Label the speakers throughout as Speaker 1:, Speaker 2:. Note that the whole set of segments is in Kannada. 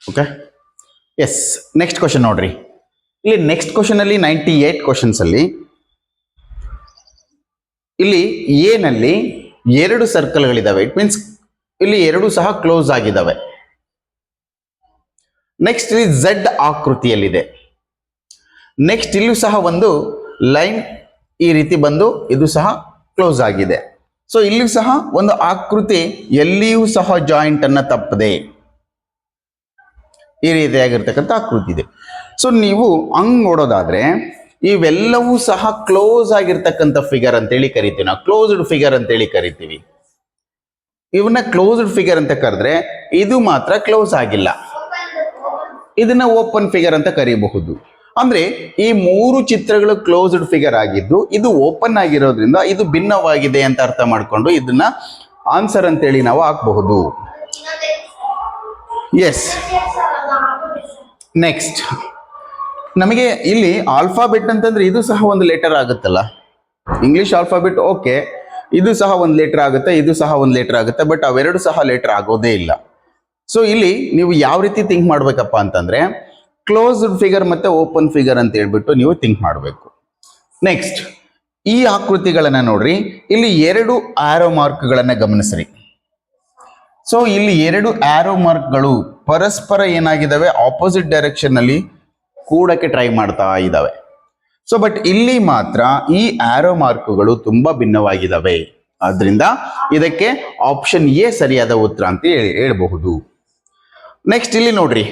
Speaker 1: ಓಕೆ. ಎಸ್, ನೆಕ್ಸ್ಟ್ ಕ್ವಶನ್ ನೋಡ್ರಿ. ಇಲ್ಲಿ ನೆಕ್ಸ್ಟ್ ಕ್ವಶನ್ ಅಲ್ಲಿ 98 ಕ್ವಶನ್ಸ್ ಅಲ್ಲಿ ಇಲ್ಲಿ ಎ ನಲ್ಲಿ 2 ಸರ್ಕಲ್ಗಳಿದಾವೆ. ಇಟ್ ಮೀನ್ಸ್ ಇಲ್ಲಿ 2 ಸಹ ಕ್ಲೋಸ್ ಆಗಿದ್ದಾವೆ. ನೆಕ್ಸ್ಟ್ ಇಲ್ಲಿ ಝೆಡ್ ಆಕೃತಿಯಲ್ಲಿದೆ. ನೆಕ್ಸ್ಟ್ ಇಲ್ಲೂ ಸಹ ಒಂದು ಲೈನ್ ಈ ರೀತಿ ಬಂದು ಇದು ಸಹ ಕ್ಲೋಸ್ ಆಗಿದೆ. ಸೊ ಇಲ್ಲಿಯೂ ಸಹ ಒಂದು ಆಕೃತಿ ಎಲ್ಲಿಯೂ ಸಹ ಜಾಯಿಂಟ್ ಅನ್ನ ತಪ್ಪದೆ ಈ ರೀತಿಯಾಗಿರ್ತಕ್ಕಂಥ ಆಕೃತಿ ಇದೆ. ಸೊ ನೀವು ಹಂಗ್ ನೋಡೋದಾದ್ರೆ ಇವೆಲ್ಲವೂ ಸಹ ಕ್ಲೋಸ್ ಆಗಿರ್ತಕ್ಕಂಥ ಫಿಗರ್ ಅಂತೇಳಿ ಕರಿತೀವಿ. ನಾವು ಕ್ಲೋಸ್ಡ್ ಫಿಗರ್ ಅಂತೇಳಿ ಕರಿತೀವಿ. ಇವನ್ನ ಕ್ಲೋಸ್ಡ್ ಫಿಗರ್ ಅಂತ ಕರೆದ್ರೆ ಇದು ಮಾತ್ರ ಕ್ಲೋಸ್ ಆಗಿಲ್ಲ, ಇದನ್ನ ಓಪನ್ ಫಿಗರ್ ಅಂತ ಕರೀಬಹುದು. ಅಂದ್ರೆ ಈ 3 ಚಿತ್ರಗಳು ಕ್ಲೋಸ್ಡ್ ಫಿಗರ್ ಆಗಿದ್ದು ಇದು ಓಪನ್ ಆಗಿರೋದ್ರಿಂದ ಇದು ಭಿನ್ನವಾಗಿದೆ ಅಂತ ಅರ್ಥ ಮಾಡ್ಕೊಂಡು ಇದನ್ನ ಆನ್ಸರ್ ಅಂತೇಳಿ ನಾವು ಹಾಕಬಹುದು. ಎಸ್, ನೆಕ್ಸ್ಟ್ ನಮಗೆ ಇಲ್ಲಿ ಆಲ್ಫಾಬೆಟ್ ಅಂತಂದ್ರೆ ಇದು ಸಹ ಒಂದು ಲೆಟರ್ ಆಗುತ್ತಲ್ಲ. ಇಂಗ್ಲಿಷ್ ಆಲ್ಫಾಬೆಟ್ ಓಕೆ, ಇದು ಸಹ ಒಂದು ಲೆಟರ್ ಆಗುತ್ತೆ, ಇದು ಸಹ ಒಂದು ಲೆಟರ್ ಆಗುತ್ತೆ. ಬಟ್ ಅವೆರಡು ಸಹ ಲೆಟರ್ ಆಗೋದೇ ಇಲ್ಲ. ಸೊ ಇಲ್ಲಿ ನೀವು ಯಾವ ರೀತಿ ಥಿಂಕ್ ಮಾಡ್ಬೇಕಪ್ಪ ಅಂತಂದ್ರೆ ಕ್ಲೋಸ್ಡ್ ಫಿಗರ್ ಮತ್ತೆ ಓಪನ್ ಫಿಗರ್ ಅಂತ ಹೇಳ್ಬಿಟ್ಟು ನೀವು ಥಿಂಕ್ ಮಾಡಬೇಕು. ನೆಕ್ಸ್ಟ್ ಈ ಆಕೃತಿಗಳನ್ನ ನೋಡ್ರಿ. ಇಲ್ಲಿ 2 ಆರೋ ಮಾರ್ಕ್ಗಳನ್ನ ಗಮನಿಸ್ರಿ. ಸೊ ಇಲ್ಲಿ 2 ಆರೋ ಮಾರ್ಕ್ಗಳು ಪರಸ್ಪರ ಏನಾಗಿದ್ದಾವೆ, ಆಪೋಸಿಟ್ ಡೈರೆಕ್ಷನ್ ನಲ್ಲಿ ಕೂಡಕ್ಕೆ ಟ್ರೈ ಮಾಡ್ತಾ ಇದ್ದಾವೆ. ಸೊ ಬಟ್ ಇಲ್ಲಿ ಮಾತ್ರ ಈ ಆರೋ ಮಾರ್ಕ್ಗಳು ತುಂಬಾ ಭಿನ್ನವಾಗಿದ್ದಾವೆ. ಆದ್ರಿಂದ ಇದಕ್ಕೆ ಆಪ್ಷನ್ ಎ ಸರಿಯಾದ ಉತ್ತರ ಅಂತ ಹೇಳಬಹುದು. ನೆಕ್ಸ್ಟ್ ಇಲ್ಲಿ ನೋಡ್ರಿ,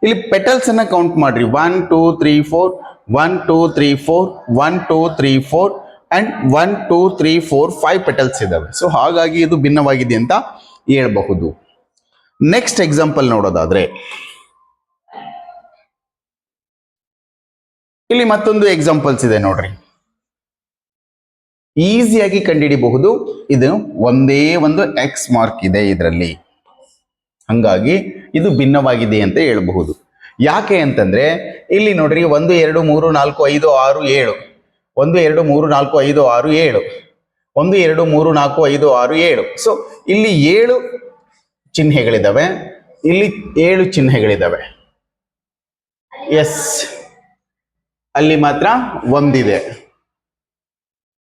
Speaker 1: ಇಲ್ಲಿ ಪೆಟಲ್ಸ್ ಅನ್ನ ಕೌಂಟ್ ಮಾಡ್ರಿ. 1 2 3 4 1 2 3 4 1 2 3 4 ಅಂಡ್ 1 2 3 4 5 ಪೆಟಲ್ಸ್ ಇದಾವೆ. ಸೊ ಹಾಗಾಗಿ ಇದು ಭಿನ್ನವಾಗಿದೆ ಅಂತ ಹೇಳಬಹುದು. ನೆಕ್ಸ್ಟ್ ಎಕ್ಸಾಂಪಲ್ ನೋಡೋದಾದ್ರೆ ಇಲ್ಲಿ ಮತ್ತೊಂದು ಎಕ್ಸಾಂಪಲ್ಸ್ ಇದೆ ನೋಡ್ರಿ. ಈಸಿಯಾಗಿ ಕಂಡುಹಿಡಿಯಬಹುದು. ಇದು ಒಂದೇ ಒಂದು ಎಕ್ಸ್ ಮಾರ್ಕ್ ಇದೆ ಇದರಲ್ಲಿ, ಹಂಗಾಗಿ ಇದು ಭಿನ್ನವಾಗಿದೆ ಅಂತ ಹೇಳಬಹುದು. ಯಾಕೆ ಅಂತಂದ್ರೆ ಇಲ್ಲಿ ನೋಡ್ರಿ 1 2 3 4 5 6 7 1 2 3 4 5 6 7 1 2 3 4 5 6 7. ಸೊ ಇಲ್ಲಿ 7 ಚಿಹ್ನೆಗಳಿದಾವೆ, ಇಲ್ಲಿ 7 ಚಿಹ್ನೆಗಳಿದಾವೆ. ಎಸ್, ಅಲ್ಲಿ ಮಾತ್ರ ಒಂದಿದೆ.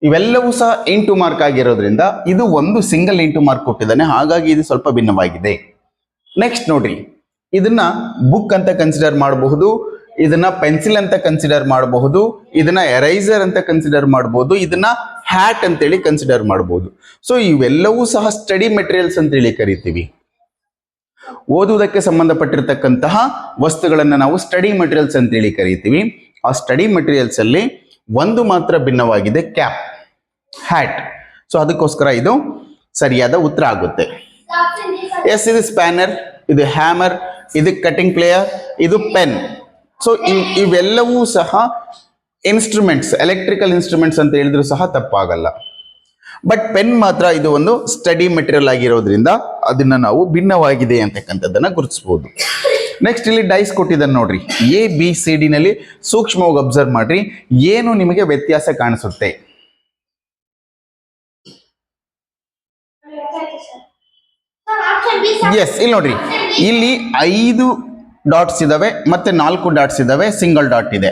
Speaker 1: ಇವೆಲ್ಲವೂ ಸಹ ಇಂಟು ಮಾರ್ಕ್ ಆಗಿರೋದ್ರಿಂದ ಇದು ಒಂದು ಸಿಂಗಲ್ ಇಂಟು ಮಾರ್ಕ್ ಕೊಟ್ಟಿದ್ದಾನೆ, ಹಾಗಾಗಿ ಇದು ಸ್ವಲ್ಪ ಭಿನ್ನವಾಗಿದೆ. ನೆಕ್ಸ್ಟ್ ನೋಡ್ರಿ, ಇದನ್ನ ಬುಕ್ ಅಂತ ಕನ್ಸಿಡರ್ ಮಾಡಬಹುದು, ಇದನ್ನ ಪೆನ್ಸಿಲ್ ಅಂತ ಕನ್ಸಿಡರ್ ಮಾಡಬಹುದು, ಇದನ್ನ ಎರೈಸರ್ ಅಂತ ಕನ್ಸಿಡರ್ ಮಾಡಬಹುದು, ಇದನ್ನ ಹ್ಯಾಟ್ ಅಂತೇಳಿ ಕನ್ಸಿಡರ್ ಮಾಡಬಹುದು. ಸೊ ಇವೆಲ್ಲವೂ ಸಹ ಸ್ಟಡಿ ಮೆಟೀರಿಯಲ್ಸ್ ಅಂತೇಳಿ ಕರಿತೀವಿ. ಓದುವುದಕ್ಕೆ ಸಂಬಂಧಪಟ್ಟಿರ್ತಕ್ಕಂತಹ ವಸ್ತುಗಳನ್ನ ನಾವು ಸ್ಟಡಿ ಮೆಟೀರಿಯಲ್ಸ್ ಅಂತೇಳಿ ಕರಿತೀವಿ. ಆ ಸ್ಟಡಿ ಮೆಟೀರಿಯಲ್ಸ್ ಅಲ್ಲಿ ಒಂದು ಮಾತ್ರ ಭಿನ್ನವಾಗಿದೆ, ಕ್ಯಾಪ್, ಹ್ಯಾಟ್. ಸೊ ಅದಕ್ಕೋಸ್ಕರ ಇದು ಸರಿಯಾದ ಉತ್ತರ ಆಗುತ್ತೆ. ಎಸ್, ಇದು ಸ್ಪ್ಯಾನರ್, ಇದು ಹ್ಯಾಮರ್, ಇದು ಕಟಿಂಗ್ ಪ್ಲೇಯರ್, ಇದು ಪೆನ್. ಸೊ ಇವೆಲ್ಲವೂ ಸಹ ಇನ್ಸ್ಟ್ರೂಮೆಂಟ್ಸ್, ಎಲೆಕ್ಟ್ರಿಕಲ್ ಇನ್ಸ್ಟ್ರೂಮೆಂಟ್ಸ್ ಅಂತ ಹೇಳಿದ್ರು ಸಹ ತಪ್ಪಾಗಲ್ಲ. ಬಟ್ ಪೆನ್ ಮಾತ್ರ ಇದು ಒಂದು ಸ್ಟಡಿ ಮೆಟೀರಿಯಲ್ ಆಗಿರೋದ್ರಿಂದ ಅದನ್ನ ನಾವು ಭಿನ್ನವಾಗಿದೆ ಅಂತಕ್ಕಂಥದ್ದನ್ನ ಗುರುತಿಸಬಹುದು. ನೆಕ್ಸ್ಟ್ ಇಲ್ಲಿ ಡೈಸ್ ಕೊಟ್ಟಿದ್ದಾನೆ ನೋಡ್ರಿ. ಎ ಬಿ ಸಿ ಡಿ ನಲ್ಲಿ ಸೂಕ್ಷ್ಮವಾಗಿ ಅಬ್ಸರ್ವ್ ಮಾಡ್ರಿ, ಏನು ನಿಮಗೆ ವ್ಯತ್ಯಾಸ ಕಾಣಿಸುತ್ತೆ. ಎಸ್, ಇಲ್ಲಿ ನೋಡ್ರಿ, ಇಲ್ಲಿ 5 ಡಾಟ್ಸ್ ಇದಾವೆ ಮತ್ತೆ 4 ಡಾಟ್ಸ್ ಇದಾವೆ, ಸಿಂಗಲ್ ಡಾಟ್ ಇದೆ.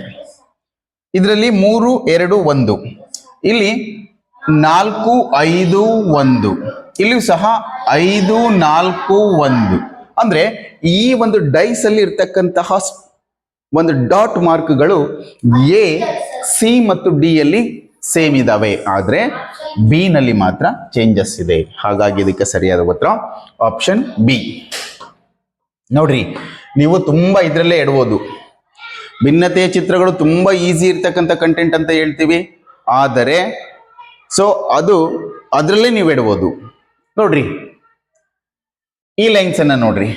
Speaker 1: ಇದರಲ್ಲಿ 3 2 1, ಇಲ್ಲಿ 4 5 1, ಇಲ್ಲಿಯೂ ಸಹ 5 4 1. ಅಂದ್ರೆ ಈ ಒಂದು ಡೈಸ್ ಅಲ್ಲಿ ಇರ್ತಕ್ಕಂತಹ ಒಂದು ಡಾಟ್ ಮಾರ್ಕ್ಗಳು ಎ ಸಿ ಮತ್ತು ಡಿ ಯಲ್ಲಿ ಸೇಮ್ ಇದಾವೆ, ಆದ್ರೆ ಬಿ ನಲ್ಲಿ ಮಾತ್ರ ಚೇಂಜಸ್ ಇದೆ. ಹಾಗಾಗಿ ಇದಕ್ಕೆ ಸರಿಯಾದ ಉತ್ತರ ಆಪ್ಷನ್ ಬಿ. ನೋಡ್ರಿ, ನೀವು ತುಂಬಾ ಇದರಲ್ಲೇ ಎಡಬಹುದು. ಭಿನ್ನತೆಯ ಚಿತ್ರಗಳು ತುಂಬಾ ಈಸಿ ಇರ್ತಕ್ಕಂಥ ಕಂಟೆಂಟ್ ಅಂತ ಹೇಳ್ತೀವಿ, ಆದರೆ ಸೊ ಅದರಲ್ಲೇ ನೀವು ಎಡಬಹುದು. ನೋಡ್ರಿ, ಈ ಲೈನ್ಸ್ ಅನ್ನ ನೋಡ್ರಿ.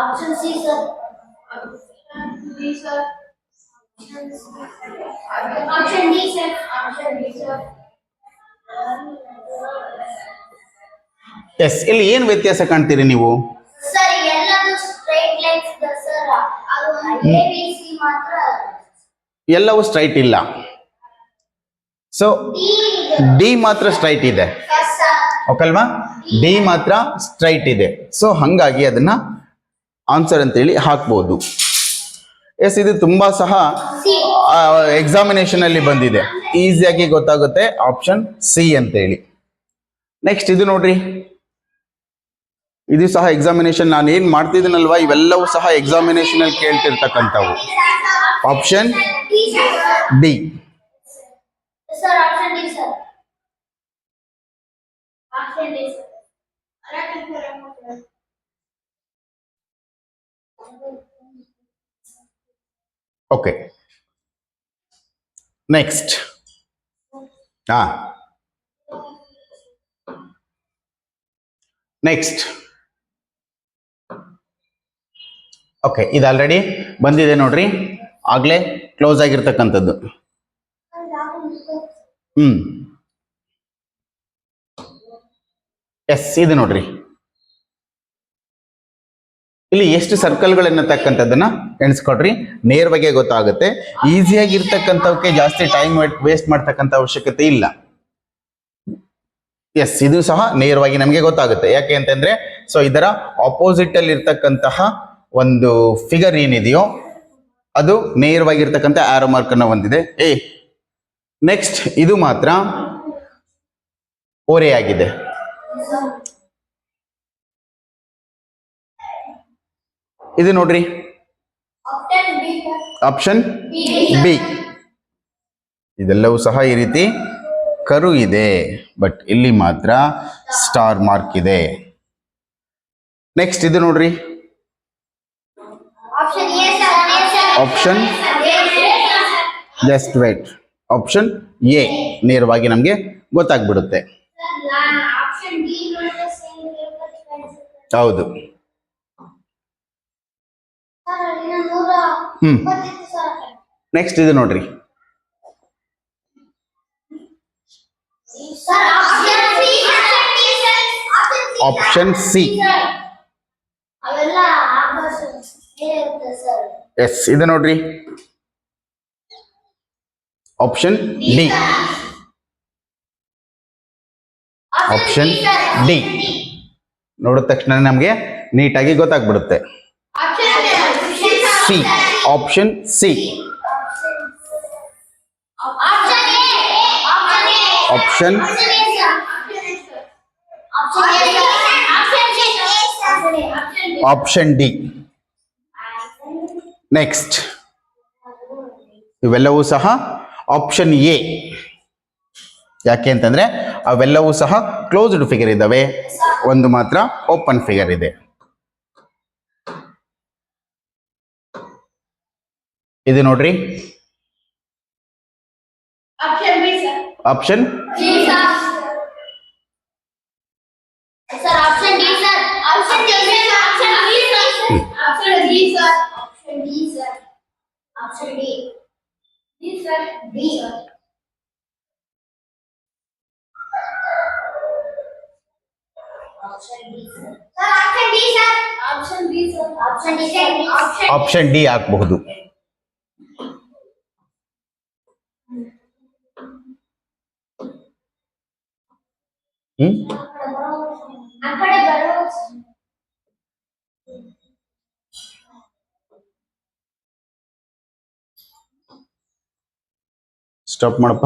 Speaker 2: Option C, sir. D, sir. Option D, sir. Option D, sir.
Speaker 1: Yes, ಇಲ್ಲಿ ಏನು ವ್ಯತ್ಯಾಸ ಕಾಣ್ತೀರಿ ನೀವು?
Speaker 2: ಸರ್, ಎಲ್ಲವೂ ಸ್ಟ್ರೈಟ್ ಲೈನ್ಸ್ ಇದೆ ಸರ್. ಅದು ಎ ಬಿ ಸಿ ಮಾತ್ರ
Speaker 1: ಎಲ್ಲವೂ ಸ್ಟ್ರೈಟ್ ಇಲ್ಲ. So
Speaker 2: D.
Speaker 1: ಡಿ ಮಾತ್ರ ಸ್ಟ್ರೈಟ್ ಇದೆ,
Speaker 2: Yes, sir.
Speaker 1: ಓಕಲ್ವಾ? ಡಿ ಮಾತ್ರ ಸ್ಟ್ರೈಟ್ ಇದೆ. ಸೊ ಹಂಗಾಗಿ ಅದನ್ನ ಆನ್ಸರ್ ಅಂತೇಳಿ ಹಾಕ್ಬೋದು. ಎಸ್, ಇದು ತುಂಬಾ ಸಹ
Speaker 2: C.
Speaker 1: ಎಕ್ಸಾಮಿನೇಷನ್ ಅಲ್ಲಿ ಬಂದಿದೆ, ಈಸಿಯಾಗಿ ಗೊತ್ತಾಗುತ್ತೆ. ಆಪ್ಷನ್ ಸಿ ಅಂತೇಳಿ. ನೆಕ್ಸ್ಟ್ ಇದು ನೋಡ್ರಿ, ಇದು ಸಹ ಎಕ್ಸಾಮಿನೇಷನ್, ನಾನು ಏನ್ ಮಾಡ್ತಿದ್ದೀನಲ್ವಾ ಇವೆಲ್ಲವೂ ಸಹ ಎಕ್ಸಾಮಿನೇಷನ್ ಅಲ್ಲಿ ಕೇಳ್ತಿರ್ತಕ್ಕಂಥವು. Option
Speaker 2: D, sir.
Speaker 1: D.
Speaker 2: Sir, option D, sir. Option D, sir.
Speaker 1: Okay, next ಹಾ ನೆಕ್ಸ್ಟ್ ಓಕೆ, ಇದು ಆಲ್ರೆಡಿ ಬಂದಿದೆ ನೋಡ್ರಿ, ಆಗ್ಲೇ ಕ್ಲೋಸ್ ಆಗಿರ್ತಕ್ಕಂಥದ್ದು. ಎಸ್, ಇದು ನೋಡ್ರಿ, ಇಲ್ಲಿ ಎಷ್ಟು ಸರ್ಕಲ್ಗಳನ್ನತಕ್ಕಂಥದ್ದನ್ನ ಎಣಿಸ್ಕೊಡ್ರಿ, ನೇರವಾಗಿ ಗೊತ್ತಾಗುತ್ತೆ. ಈಸಿಯಾಗಿ ಇರ್ತಕ್ಕಂಥವಕ್ಕೆ ಜಾಸ್ತಿ ಟೈಮ್ ವೇಸ್ಟ್ ಮಾಡ್ತಕ್ಕಂಥ ಅವಶ್ಯಕತೆ ಇಲ್ಲ. ಎಸ್, ಇದು ಸಹ ನೇರವಾಗಿ ನಮಗೆ ಗೊತ್ತಾಗುತ್ತೆ. ಯಾಕೆ ಅಂತಂದ್ರೆ, ಸೊ ಇದರ ಆಪೋಸಿಟ್ ಅಲ್ಲಿ ಇರ್ತಕ್ಕಂತಹ ಒಂದು ಫಿಗರ್ ಏನಿದೆಯೋ ಅದು ನೇರವಾಗಿರ್ತಕ್ಕಂಥ ಆರೋ ಮಾರ್ಕ್ ಅನ್ನ ಹೊಂದಿದೆ. ನೆಕ್ಸ್ಟ್ ಇದು ಮಾತ್ರ ಓರೆಯಾಗಿದೆ. ಇದು ನೋಡ್ರಿ,
Speaker 2: Option B, sir.
Speaker 1: Option
Speaker 2: B.
Speaker 1: B. ಇದೆಲ್ಲವೂ ಸಹ ಈ ರೀತಿ ಕರು ಇದೆ, ಬಟ್ ಇಲ್ಲಿ ಮಾತ್ರ ಸ್ಟಾರ್ ಮಾರ್ಕ್ ಇದೆ. ನೆಕ್ಸ್ಟ್ ಇದು ನೋಡ್ರಿ,
Speaker 2: Option A, sir. A, sir.
Speaker 1: Option
Speaker 2: A, sir.
Speaker 1: Just wait, option A ನೇರವಾಗಿ ನಮಗೆ ಗೊತ್ತಾಗ್ಬಿಡುತ್ತೆ.
Speaker 2: Option D ನೋಡಿದ್ರೆ same ಇರುತ್ತೆ.
Speaker 1: ಹೌದು.
Speaker 2: Sir, ಇನ್ನು 120 sir.
Speaker 1: ನೆಕ್ಸ್ಟ್ ಇದು ನೋಡ್ರಿ,
Speaker 2: Sir, option C, sir.
Speaker 1: Option C.
Speaker 2: ಅವೆಲ್ಲ ಆಪೋಸಿಟ್ ಇರುತ್ತೆ ಸರ್.
Speaker 1: ಎಸ್, ಇದು ನೋಡ್ರಿ, ಆಪ್ಷನ್ ಡಿ. ಆಪ್ಷನ್ ಡಿ ನೋಡಿದ ತಕ್ಷಣ ನಮಗೆ ನೀಟಾಗಿ ಗೊತ್ತಾಗ್ಬಿಡುತ್ತೆ. C, option C. Option option D. Next ಇವೆಲ್ಲವೂ ಸಹ ಆಪ್ಷನ್ ಎ. ಯಾಕೆ ಅಂತಂದ್ರೆ ಅವೆಲ್ಲವೂ ಸಹ ಕ್ಲೋಸ್ಡ್ ಫಿಗರ್ ಇದ್ದಾವೆ, ಒಂದು ಮಾತ್ರ ಓಪನ್ ಫಿಗರ್ ಇದೆ. ಇದು ನೋಡ್ರಿ,
Speaker 2: option B sir.
Speaker 1: Option
Speaker 2: G sir. Sir option D sir. Option D sir. Option D sir. Option D sir. Option D sir. Option D. D sir. D sir. Option D sir. Sir option D sir. Option D sir. Option D sir.
Speaker 1: Option D ಹಾಕಬಹುದು.
Speaker 2: ಆ ಕಡೆ ಬರೋ
Speaker 1: ಸ್ಟಾಪ್ ಮಾಡಪ್ಪ.